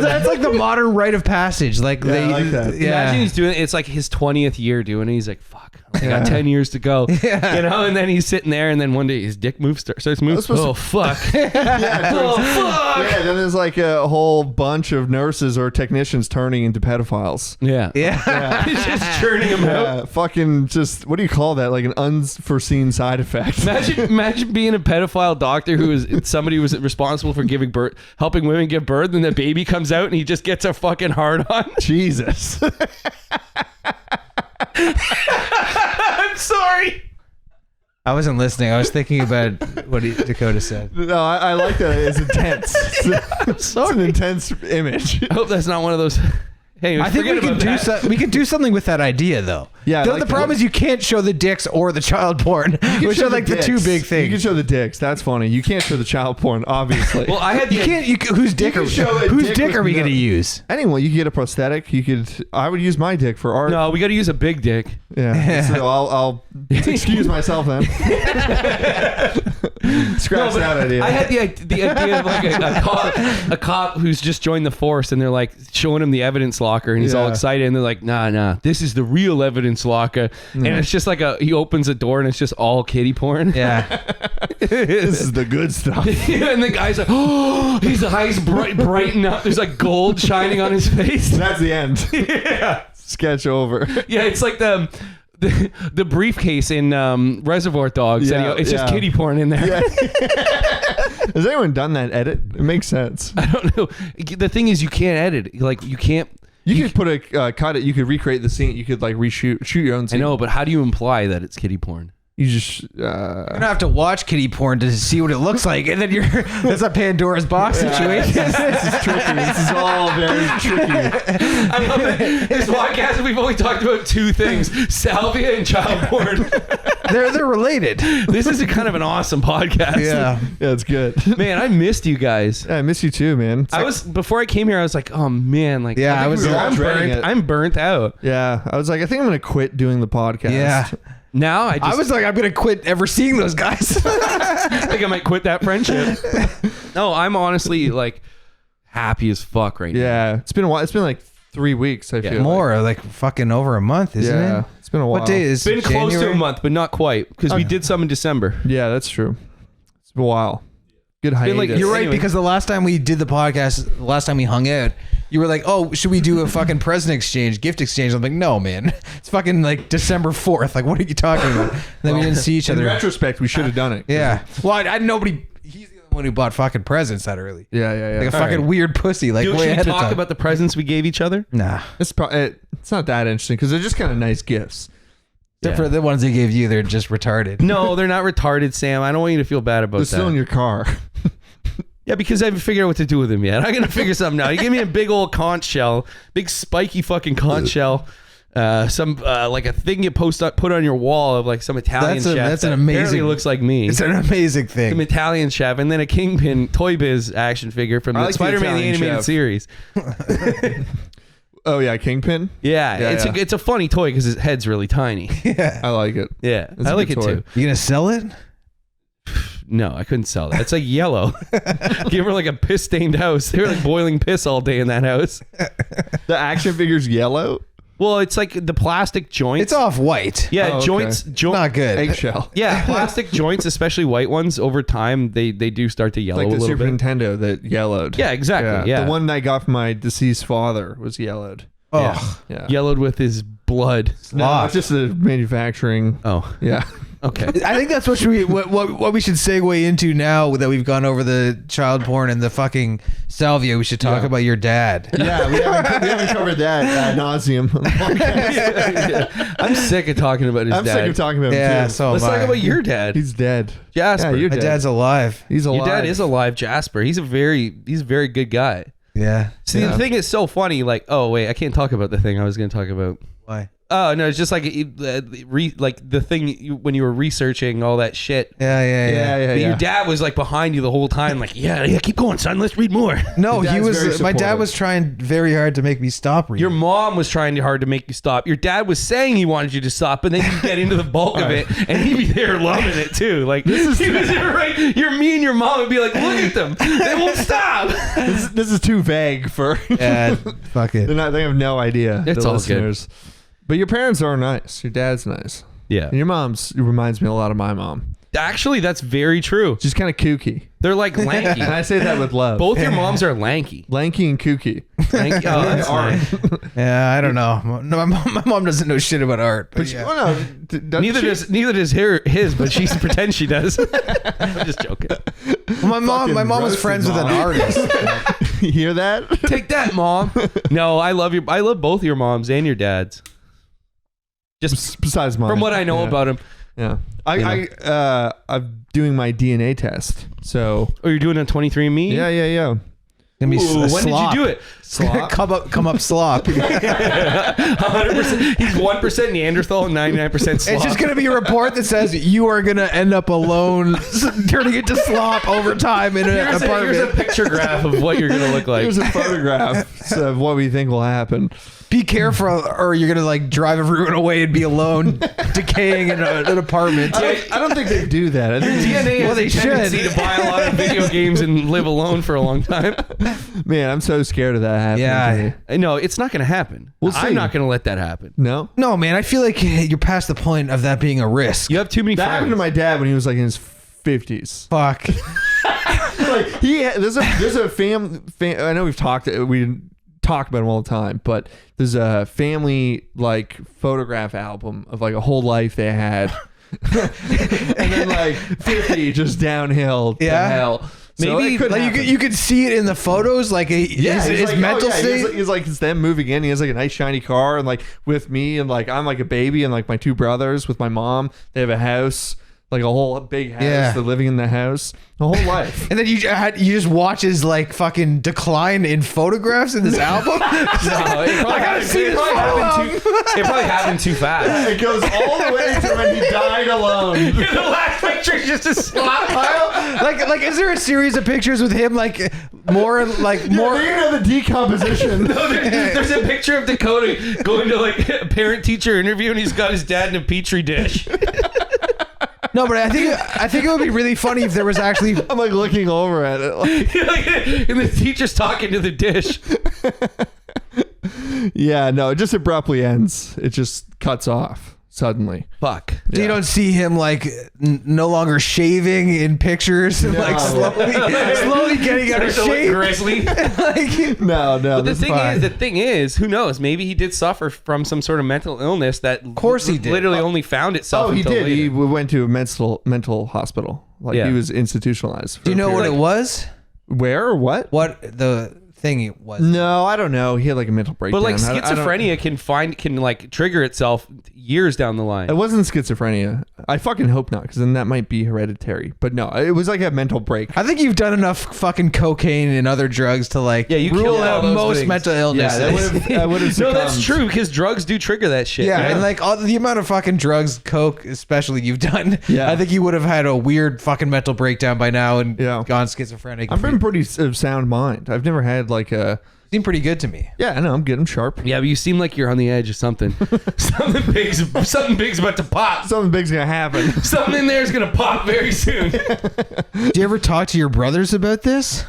that's like the modern rite of passage. Like I like that. Yeah. Imagine he's doing it. It's like his 20th year doing it. He's like, "Fuck, I got 10 years to go." Yeah. You know, and then he's sitting there, and then one day his dick starts moving. Oh fuck! Oh fuck! Yeah, then there's like a whole bunch of nurses or technicians turning into pedophiles. Yeah. He's just churning them out. Fucking just, what do you call that? Like an unforeseen side effect. Imagine being a pedophile doctor who is somebody who was responsible for giving birth, helping women give birth, and the baby comes out and he just gets a fucking hard on. Jesus. I'm sorry. I wasn't listening. I was thinking about what Dakota said. No, I like that. It's intense. It's an intense image. I hope that's not one of those. Hey, I think we can do something with that idea though. Yeah, The problem is you can't show the dicks or the child porn, which are like the two big things. You can show the dicks. That's funny. You can't show the child porn, obviously. Well, I had whose dick are we going to use? Anyway, you could get a prosthetic. I would use my dick for art. No, we got to use a big dick. Yeah. So I'll excuse myself then. Scratch that idea. I had the idea of like a cop who's just joined the force, and they're like showing him the evidence locker, and he's all excited, and they're like, nah, this is the real evidence locker, and it's just like he opens a door, and it's just all kiddie porn. Yeah. This is the good stuff. And the guy's like, oh, his eyes brighten up. There's like gold shining on his face. That's the end. Yeah. Sketch over. Yeah, it's like the briefcase in Reservoir Dogs. Yeah, It's just kiddie porn in there. Yeah. Has anyone done that edit? It makes sense. I don't know. The thing is, you can't edit. Like, you can't. You could put a cut it. You could recreate the scene. You could like shoot your own scene. I know, but how do you imply that it's kiddie porn? You just you're gonna have to watch kiddie porn to see what it looks like, and then that's a Pandora's box situation. This is tricky. This is all very tricky. I love it. This podcast, we've only talked about two things: salvia and child porn. They're related. This is a kind of an awesome podcast. Yeah, it's good. Man, I missed you guys. Yeah, I miss you too, man. Before I came here, I was like, oh man, like I'm burnt out. Yeah, I was like, I think I'm gonna quit doing the podcast. Yeah. Now I was like, I'm gonna quit ever seeing those guys. I think I might quit that friendship. No, I'm honestly like happy as fuck right now. Yeah, it's been a while. It's been like 3 weeks. I feel more like fucking over a month, isn't yeah, it? it's been a while. What day is Been it? close to a January? month, but not quite because we did some in December. Yeah, that's true. It's been a while. Good hiatus. like- You're right, Anyway. because the last time we did the podcast, the last time we hung out, you were like, "Oh, should we do a fucking present exchange, gift exchange?" I'm like, "No, man, it's fucking like December 4th. Like, what are you talking about?" And then we didn't see each in other. retrospect, we should have done it. Yeah. Well, I nobody. He's the only one who bought fucking presents that early. Yeah. Like a fucking weird pussy. Like, Should way we ahead of talk time. about the presents we gave each other? Nah. It's not that interesting because they're just kind of nice gifts. Except for the ones they gave you, they're just retarded. No, they're not retarded, Sam. I don't want you to feel bad about They're that. still in your car. Yeah, because I haven't figured out what to do with them yet. I'm gonna figure something out. You gave me a big old conch shell, big spiky fucking conch shell. Some like a thing you put on your wall of like some Italian chef. That's an that amazing. apparently looks like me. It's an amazing Some thing. Italian chef, and then a Kingpin Toy Biz action figure from I the like the Spider-Man the Italian animated chef. series. Oh yeah, Kingpin. Yeah, Yeah, it's yeah. it's a funny toy because his head's really tiny. Yeah. I like it. Yeah, It's I a like good it toy. too. You gonna sell it? No, I couldn't sell that. It's like yellow. Give her like a piss stained house. They were like boiling piss all day in that house. The action figure's yellow. Well, it's like the plastic joints. It's off white. Yeah, Oh, okay. joints. Not good. Eggshell. Yeah, plastic joints, especially white ones, over time they do start to yellow Like a the little Super bit. Nintendo that yellowed. Yeah, exactly. Yeah, The one I got from my deceased father was yellowed. Oh, Yeah. yellowed with his blood. No, it's just a manufacturing. Oh, Yeah. okay. I think that's what we should segue into now that we've gone over the child porn and the fucking salvia. We should talk Yeah. about your dad. Yeah, we haven't covered that ad nauseum. I'm sick of talking about his I'm dad. sick of talking about him Yeah, too. so Let's am talk I. about your dad, He's dead. Jasper. Yeah, you're My dead. dad's alive. He's alive. Your dad is alive, Jasper. He's a very good guy. Yeah. See, the thing is so funny. Like, oh wait, I can't talk about the thing I was going to talk about. Why? Oh no, it's just like like the thing when you were researching all that shit. Yeah. But your dad was like behind you the whole time, like, yeah, keep going, son. Let's read more. No, Your he dad's very was. My dad supportive. was trying very hard to make me stop reading. Your mom was trying hard to make you stop. Your dad was saying he wanted you to stop, but then you get into the bulk of it, and he'd be there loving it too. Like he was there, right. Me and your mom would be like, look at them, they won't stop. This is too vague for. Yeah, fuck it. They have no idea. It's the all good. listeners. But your parents are nice. Your dad's nice. Yeah, And your mom's reminds me a lot of my mom. actually, that's very true. She's kind of kooky. They're like lanky. And I say that with love. Both your moms are lanky. Lanky and kooky. Lanky. Oh, that's nice. Yeah, I don't know. No, my mom doesn't know shit about art. But yeah. Well, no, doesn't Neither does his, but she pretends she does. I'm just joking. My mom was roasted friends with an mom. artist. You hear that? Take that, mom. No, I love both your moms and your dads. Just Besides mine. from what I know Yeah. about him. Yeah. I'm doing my DNA test. So Oh, you're doing a 23andMe? yeah. Gonna be Ooh, a when slop. did you do it? Slop. come up slop. 100%. He's 1% Neanderthal and 99% slop. It's just gonna be a report that says you are gonna end up alone, turning into slop over time in an Here's apartment. a picture graph of what you're gonna look like. Here's a photograph of what we think will happen. Be careful, or you're gonna like drive everyone away and be alone, decaying in an apartment. I don't think they do that. I think DNA has they a tendency should. to buy a lot of video games and live alone for a long time. man, I'm so scared of that happening. Yeah. to me. No, it's not going to happen. We'll see. I'm not going to let that happen. No. No, man, I feel like you're past the point of that being a risk. You have too many That friends. happened to my dad when he was like in his 50s. Fuck. Like there's a I know we talk about him all the time, but there's a family like photograph album of like a whole life they had. And then like 50 just downhill to Yeah. hell. So Maybe, it could Like happen. you could see it in the photos, like He's his like, mental state. He's like it's them moving in. He has like a nice shiny car, and like with me, and like I'm like a baby, and like my two brothers with my mom. They have a house, like a whole big house. Yeah. They're living in the house the whole life. And then you just watch his like fucking decline in photographs in this album. No, it probably happened too fast. It goes all the way to when he died alone. The last picture is just a slop pile. like is there a series of pictures with him like more? You know the decomposition. There's a picture of Dakota going to like a parent-teacher interview, and he's got his dad in a petri dish. No, but I think it would be really funny if there was actually. I'm like looking over at it. Like, And the teacher's talking to the dish. Yeah, no, it just abruptly ends. It just cuts off suddenly. Fuck. So you don't see him like no longer shaving in pictures, and like slowly getting out of shape. Grizzly. Like, No, But this the thing is, who knows? Maybe he did suffer from some sort of mental illness that, of course he did. literally only found itself. Oh, he until did. later. He went to a mental hospital. Like Yeah. he was institutionalized. do you know what it was? Where or what? What the thing was? No, I don't know. He had like a mental breakdown. But like I don't- schizophrenia can like trigger itself years down the line. It wasn't schizophrenia. I fucking hope not, because then that might be hereditary. But no, it was like a mental break. I think you've done enough fucking cocaine and other drugs to like Yeah, you rule killed all out those most things. mental illnesses. I would have. No, that's true because drugs do trigger that shit. Yeah, man. and like all the amount of fucking drugs, coke especially, you've done. Yeah. I think you would have had a weird fucking mental breakdown by now and Yeah. gone schizophrenic. I've been pretty sound mind. I've never had like a. seemed pretty good to me. Yeah, I know. I'm good. I'm sharp. Yeah, but you seem like you're on the edge of something. something big's about to pop. Something big's gonna happen. Something in there is gonna pop very soon. Do you ever talk to your brothers about this?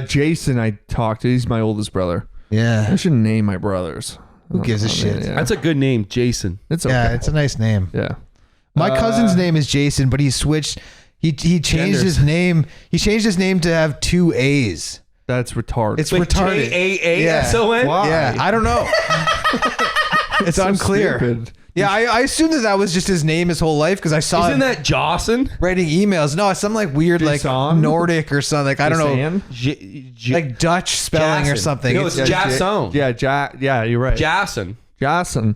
Jason, I talked to. He's my oldest brother. I Yeah. shouldn't name my brothers. Who gives a shit? Yeah. That's a good name, Jason. It's okay. Yeah, it's a nice name. Yeah. My cousin's name is Jason, but he switched. He changed Genders. his name. He changed his name to have 2 A's. That's retarded. It's retarded. J-A-A-S-O-N? Why? Yeah, I don't know. It's So unclear. stupid. Yeah, I assumed that was just his name his whole life because I saw Isn't him that Jawson? writing emails. No, it's some like weird like Jason? Nordic or something. Like, I don't know, Jason? like Dutch spelling or Jason. something. No, it's Jason. Yeah, you're right. Jason. Jason.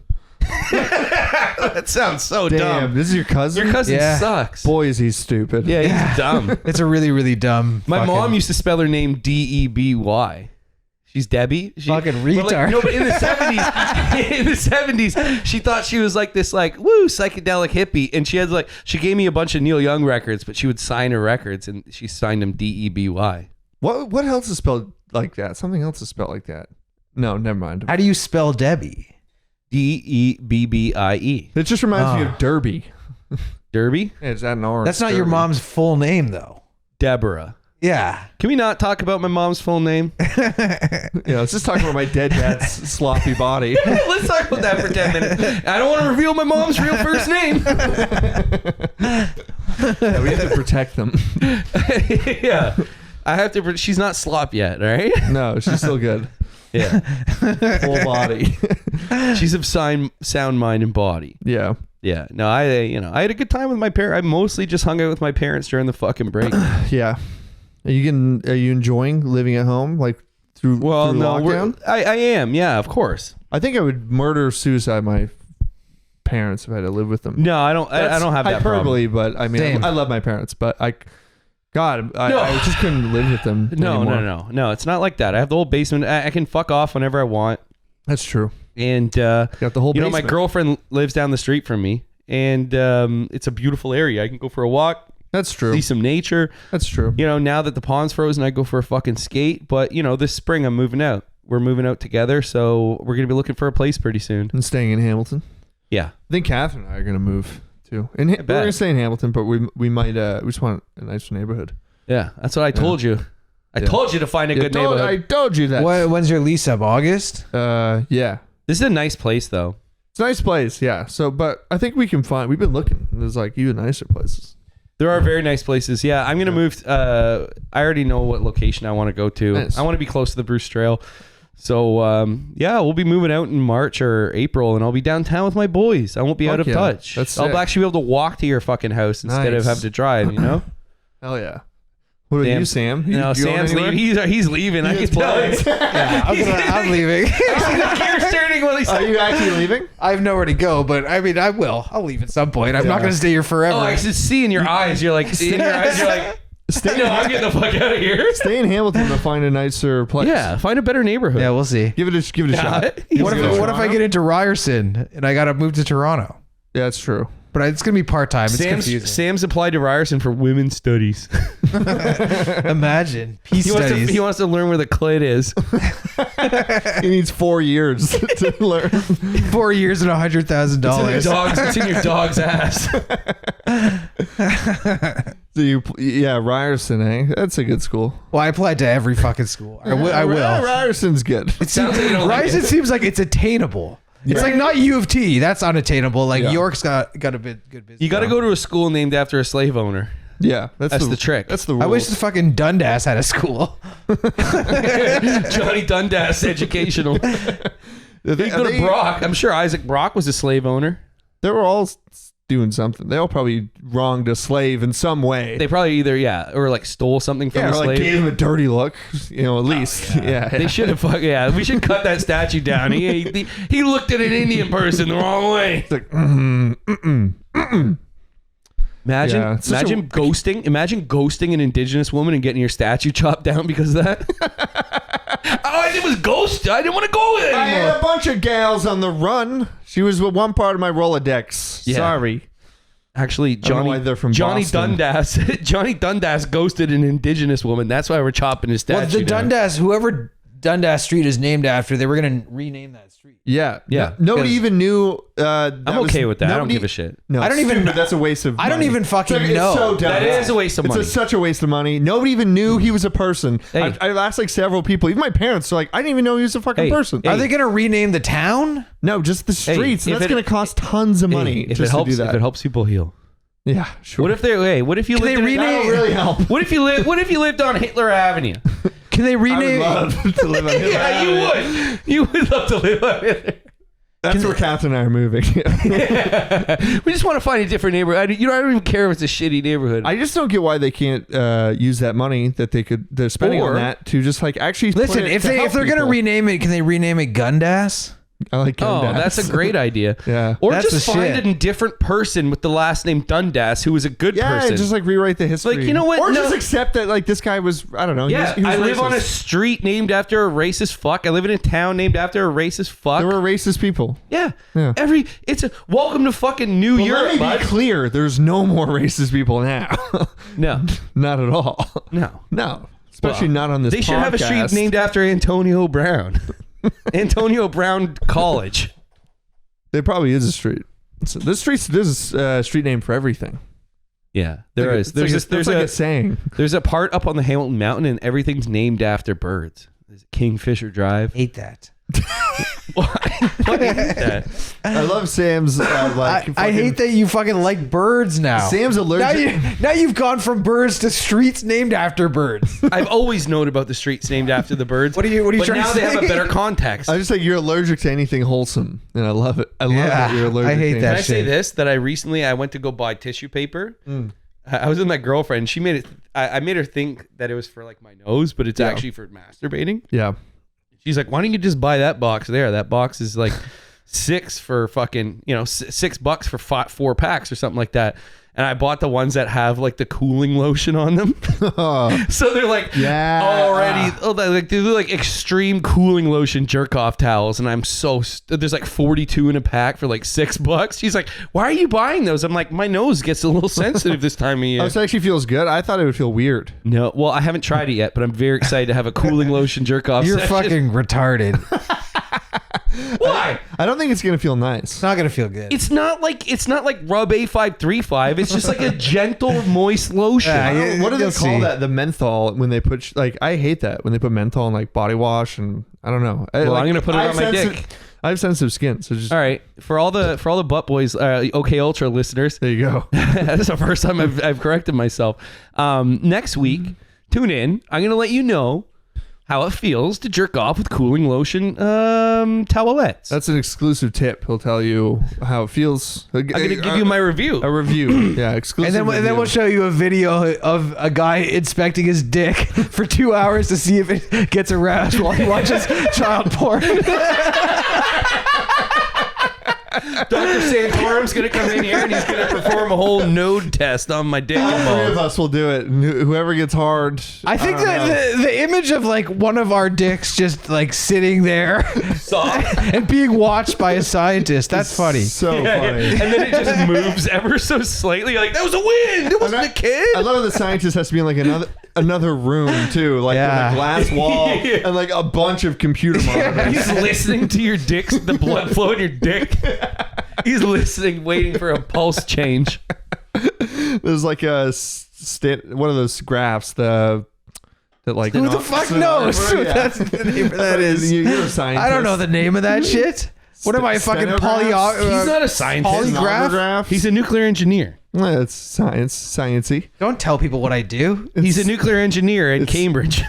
That sounds so Damn, dumb. this is your cousin? Your cousin Yeah. sucks. Boy, is he stupid. Yeah, he's dumb. It's a really, really dumb. My fucking- mom used to spell her name D-E-B-Y. She's Debbie. Fucking but, like, retard. no, but in the 70s, in the 70s, she thought she was like this like woo psychedelic hippie, and she gave me a bunch of Neil Young records, but she would sign her records, and she signed them D-E-B-Y. What else is spelled like that? Something else is spelled like that. No, never mind. How do you spell Debbie? D-E-B-B-I-E. It just reminds me Oh. of Derby. Derby? Yeah, it's that an R. That's not your Derby. mom's full name though. Deborah. Yeah. Can we not talk about my mom's full name? Yeah, let's just talk about my dead dad's sloppy body. Let's talk about that for 10 minutes. I don't want to reveal my mom's real first name. Yeah, we have to protect them. Yeah. I have to. She's not slop yet, all right? No, she's still good. Yeah. Full body. She's of sound mind and body. Yeah. Yeah. No, I had a good time with my parents. I mostly just hung out with my parents during the fucking break. Yeah. Are you enjoying living at home like through lockdown? I am. Yeah, of course. I think I would murder suicide my parents if I had to live with them. No, I don't. I don't have that problem. hyperbole, but I mean, Same. I love my parents, but I No. just couldn't live with them. anymore. No. It's not like that. I have the whole basement. I can fuck off whenever I want. That's true. And Got the whole. you know, my basement. girlfriend lives down the street from me, and it's a beautiful area. I can go for a walk, That's true. see some nature. That's true. You know, now that the pond's frozen, I go for a fucking skate. But you know, this spring I'm moving out. We're moving out together, so we're gonna be looking for a place pretty soon. And staying in Hamilton. Yeah. I think Catherine and I are gonna move too. And we're bet. gonna stay in Hamilton, but we might we just want a nice neighborhood. Yeah, that's what I told you. I told you to find a good neighborhood. I told you that. When's your lease up? August? Yeah. This is a nice place, though. It's a nice place, yeah. So, but I think we can find. We've been looking. There's like even nicer places. There are very nice places. Yeah, I'm gonna move. I already know what location I want to go to. Nice. I want to be close to the Bruce Trail. So yeah, we'll be moving out in March or April, and I'll be downtown with my boys. I won't be out Fuck of yeah. touch. That's I'll sick. actually be able to walk to your fucking house instead of Nice. have to drive. You know. Hell yeah. What about you, Sam? No, You going Sam's anywhere? leaving. He's leaving. I can tell. Yeah, I'm leaving. You're staring while he's. Are you actually leaving? I have nowhere to go, but I mean, I will. I'll leave at some point. I'm not Yeah. going to stay here forever. Oh, I can see in your eyes. You're like, in your eyes, you're like, no, I'm getting the fuck out of here. Stay in Hamilton to find a nicer place. Yeah, find a better neighborhood. Yeah, we'll see. Give it a shot. What if I get into Ryerson and I got to move to Toronto? Yeah, that's true. But it's going to be part-time. It's confusing. Sam's applied to Ryerson for women's studies. Imagine. Peace studies. He wants to learn where the clit is. He needs 4 years to learn. 4 years and $100,000. It's in your dog's ass. Yeah, Ryerson, eh? That's a good school. Well, I applied to every fucking school. I will. Ryerson's good. It sounds like you don't like Ryerson it. seems like it's attainable. It's like not U of T. That's unattainable. Like York's got a bit good business. You got to go to a school named after a slave owner. Yeah, That's the trick. That's the rule. I wish the fucking Dundas had a school. Johnny Dundas Educational. You go to Brock. I'm sure Isaac Brock was a slave owner. They were all doing something. They all probably wronged a slave in some way. They probably either or like stole something from a or slave. like gave him a dirty look. At least. Yeah. They should have we should cut that statue down. He looked at an Indian person the wrong way. It's like, Imagine Yeah, it's such a- ghosting an indigenous woman and getting your statue chopped down because of that. All I did was ghost. I didn't want to go with it I anymore. had a bunch of gals on the run. She was one part of my Rolodex. Yeah. Sorry. Actually, don't know why they're from Johnny Boston. Dundas ghosted an indigenous woman. That's why we're chopping his statue Well, the down. Dundas, whoever Dundas Street is named after, they were gonna rename that street. Yeah. Yeah. Nobody 'Cause even knew. I'm okay with that. I don't give a shit. No, I don't even- stupid. That's a waste of I don't money. even fucking It's know. so dumb. That is a waste of money. Such a waste of money. Nobody even knew he was a person. Hey. I asked like several people. Even my parents are like, I didn't even know he was a fucking Hey. person. Hey. Are they gonna rename the town? No, just the streets. if That's it- going to cost tons of money if just it helps, to do that. if it helps people heal. Yeah, sure. What if what if you Can lived they in rename- That'll really help. What if you lived on Hitler Avenue? Can they I would rename? love to live on Hitler Yeah, Avenue. you would love to live on Hitler. That's where Catherine and I are moving. We just want to find a different neighborhood. I don't even care if it's a shitty neighborhood. I just don't get why they can't use that money that they're spending Or- on that to just like actually put Listen, it if to they're help gonna people. rename it, can they rename it Gundas? I like Dundas. that's a great idea. Yeah. Or That's just the find shit. a different person with the last name Dundas who was a good Yeah, person. just like rewrite the history. Like, you know what? Or No. just accept that like this guy was, I don't know. yeah, he was I live on a racist. street named after a racist fuck. I live in a town named after a racist fuck. There were racist people. yeah. Yeah. It's a welcome to fucking New But Europe, let me bud. be clear. There's no more racist people now. No. Not at all. No. No. Especially not on this They should have a street podcast. named after Antonio Brown. Antonio Brown College. There probably is a street. So there's a street name for everything. Yeah, there is. It's There's like a a saying. there's a part up on the Hamilton Mountain and everything's named after birds. There's Kingfisher Drive. Hate that. Why is that? I love Sam's I hate that you fucking like birds now. Sam's allergic. Now you've gone from birds to streets named after birds. I've always known about the streets named after the birds. What are you but trying now to they say? have a better context. I just like you're allergic to anything wholesome, and I love it. I love that you're allergic. I hate to that Can I say shit. this? That I went to go buy tissue paper. I was with my girlfriend. She made it. I made her think that it was for like my nose, but it's Yeah. actually for masturbating. Yeah. She's like, why don't you just buy that box there? That box is like $6 for fucking, $6 for 4 packs or something like that. And I bought the ones that have like the cooling lotion on them. So they're like Yeah. already, they're like extreme cooling lotion jerk off towels. And I'm there's like 42 in a pack for like $6. She's like, why are you buying those? I'm like, my nose gets a little sensitive this time of year. Oh, so it actually feels good. I thought it would feel weird. No, well, I haven't tried it yet, but I'm very excited to have a cooling lotion jerk off. You're session. fucking retarded. Why? I don't think it's gonna feel nice. It's not gonna feel good. It's not like Rub A535. It's just like a gentle, moist lotion. Yeah, I don't- what do they you'll call see. that? The menthol when they put like I hate that when they put menthol in like body wash and I don't know. Well, I'm gonna put it on my dick. I have sensitive skin, so just All right, for all the butt boys, OK Ultra listeners, there you go. this is the first time I've corrected myself. Next week, tune in. I'm gonna let you know how it feels to jerk off with cooling lotion towelettes. That's an exclusive tip. He'll tell you how it feels. I'm gonna give you my review. a review. Yeah, exclusive. and then review. we'll show you a video of a guy inspecting his dick for 2 hours to see if it gets aroused while he watches child porn. Dr. Santorum's gonna come in here and he's gonna perform a whole node test on my dick and All three of balls. us will do it. And whoever gets hard. I think don't know. that the image of like one of our dicks just like sitting there Soft. and being watched by a scientist, that's funny. So funny. And then it just moves ever so slightly. Like that was a wind. It wasn't a kid. I love that the scientist has to be in like another room too, like Yeah. with a glass wall and like a bunch of computer monitors. He's listening to your dick's the blood flow in your dick. He's listening, waiting for a pulse change. There's like a one of those graphs. That like Who the fuck knows what that's the name of that is? You're a scientist. I don't know the name of that shit. What am I, fucking Stenographs? He's not a scientist. polygraph? Stenograph? He's a nuclear engineer. Well, it's sciencey. Don't tell people what I do. He's a nuclear engineer at Cambridge.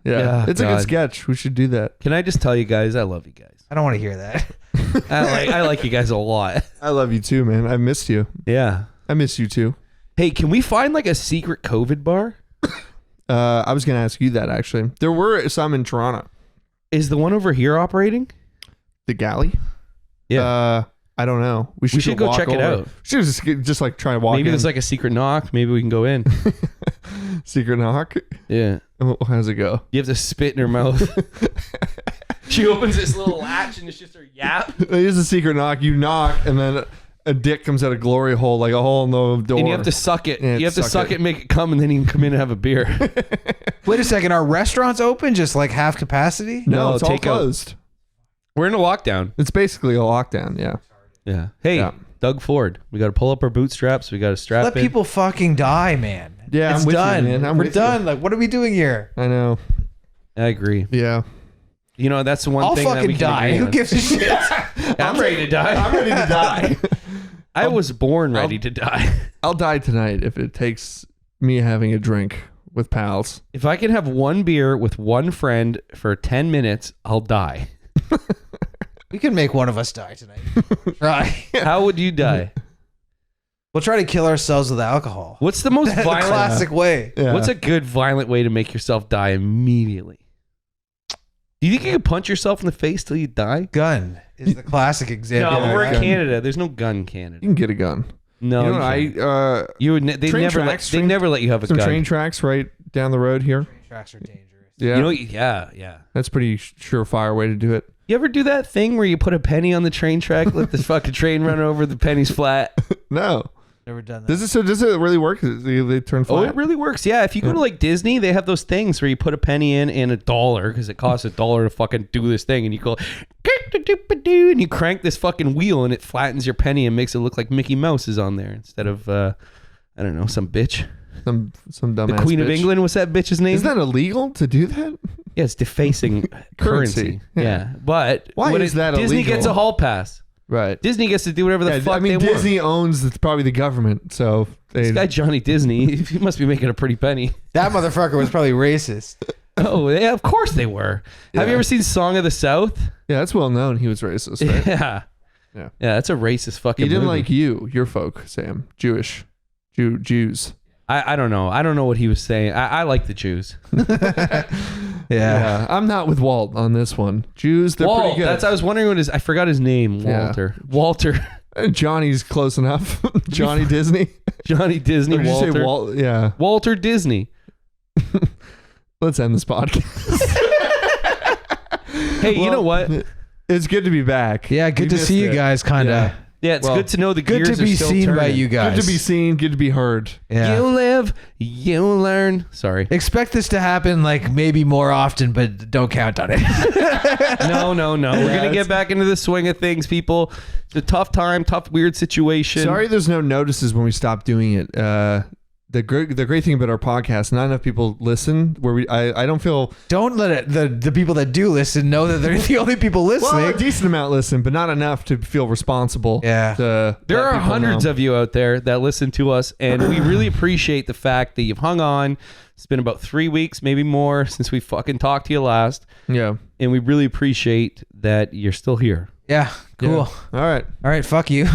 Yeah, it's a God. good sketch. We should do that. Can I just tell you guys, I love you guys. I don't want to hear that. I like you guys a lot. I love you too, man. I missed you. Yeah. I miss you too. Hey, can we find like a secret COVID bar? I was gonna ask you that actually. There were some in Toronto. Is the one over here operating? The galley. Yeah. I don't know. We should go walk check it over. out. We should just like try to walk Maybe in. there's like a secret knock. Maybe we can go in. Secret knock. Yeah. How does it go? You have to spit in her mouth. She opens this little latch and it's just her yap. Here's a secret knock. You knock, and then a dick comes out of glory hole, like a hole in the door. And you have to suck it. Yeah, You have to suck it, make it come, and then you can come in and have a beer. Wait a second. Are restaurants open just like half capacity? No, No, it's all take out. closed. We're in a lockdown. It's basically a lockdown. Yeah. Yeah. Hey, Yeah. Doug Ford, we got to pull up our bootstraps. We got to strap Let in. people fucking die, man. Yeah, It's I'm with you, done. man. I'm We're with you. done. Like, what are we doing here? I know. I agree. Yeah. You know, that's the one I'll thing that we fucking can die. agree Who on. gives a shit? I'm ready to die. I'm ready to die. I was born ready to die. I'll die tonight if it takes me having a drink with pals. If I can have one beer with one friend for 10 minutes, I'll die. We can make one of us die tonight. Right. How would you die? We'll try to kill ourselves with alcohol. What's the most The violent? classic way. Yeah. What's a good violent way to make yourself die immediately? Do you think you can punch yourself in the face till you die? Gun is the classic example. No, but we're in gun. Canada. There's no gun in Canada. You can get a gun. No, You know, you can't. I You would they train never tracks, they train- never let you have a some gun. train tracks right down the road here. Tracks are dangerous. Yeah. You know, yeah. That's pretty surefire way to do it. You ever do that thing where you put a penny on the train track, let the fucking train run over, the penny's flat? No. Never done that. Does it really work? They turn flat? Oh, it really works. Yeah, if you go to like Disney, they have those things where you put a penny in and $1 because it costs $1 to fucking do this thing, and you go and you crank this fucking wheel and it flattens your penny and makes it look like Mickey Mouse is on there instead of I don't know, some bitch. Some dumbass The Queen of bitch. England, what's that bitch's name? Isn't that illegal to do that? Yeah, it's defacing currency. Currency. Yeah. Yeah. But Why when is that Disney illegal? gets a hall pass. Right. Disney gets to do whatever the fuck I mean, they Disney owns probably the government, so This guy Johnny Disney, he must be making a pretty penny. That motherfucker was probably racist. Oh, yeah, of course they were. Have you Yeah. ever seen Song of the South? yeah, that's well known. He was racist. Right? Yeah. Yeah. Yeah, that's a racist fucking He didn't movie. like your folk, Sam. Jewish. Jews. I don't know. I don't know what he was saying. I like the Jews. Yeah. I'm not with Walt on this one. Jews, they're Walt. pretty good. I was wondering what his. I forgot his name. Yeah. Walter. Johnny's close enough. Johnny Disney. Johnny Disney. Or did you Walter. say Walt? Yeah. Walter Disney. Let's end this podcast. Hey, you know what? It's good to be back. Yeah, good We to missed see you it. guys, kind of. Yeah. Yeah, it's Well, good to know the Good gears to be are still seen by turning. you guys. Good to be seen. Good to be heard. Yeah. You live, you learn. Sorry. Expect this to happen like maybe more often, but don't count on it. No. We're gonna get back into the swing of things, people. It's a tough time, tough, weird situation. Sorry, there's no notices when we stop doing it. The great thing about our podcast, not enough people listen. I don't feel Don't let it, the people that do listen know that they're the only people listening. well, a decent amount listen, but not enough to feel responsible. Yeah. There are hundreds of you out there that listen to us, and we really appreciate the fact that you've hung on. It's been about 3 weeks, maybe more, since we fucking talked to you last, Yeah. and we really appreciate that you're still here. Yeah, cool. All right. All right, fuck you.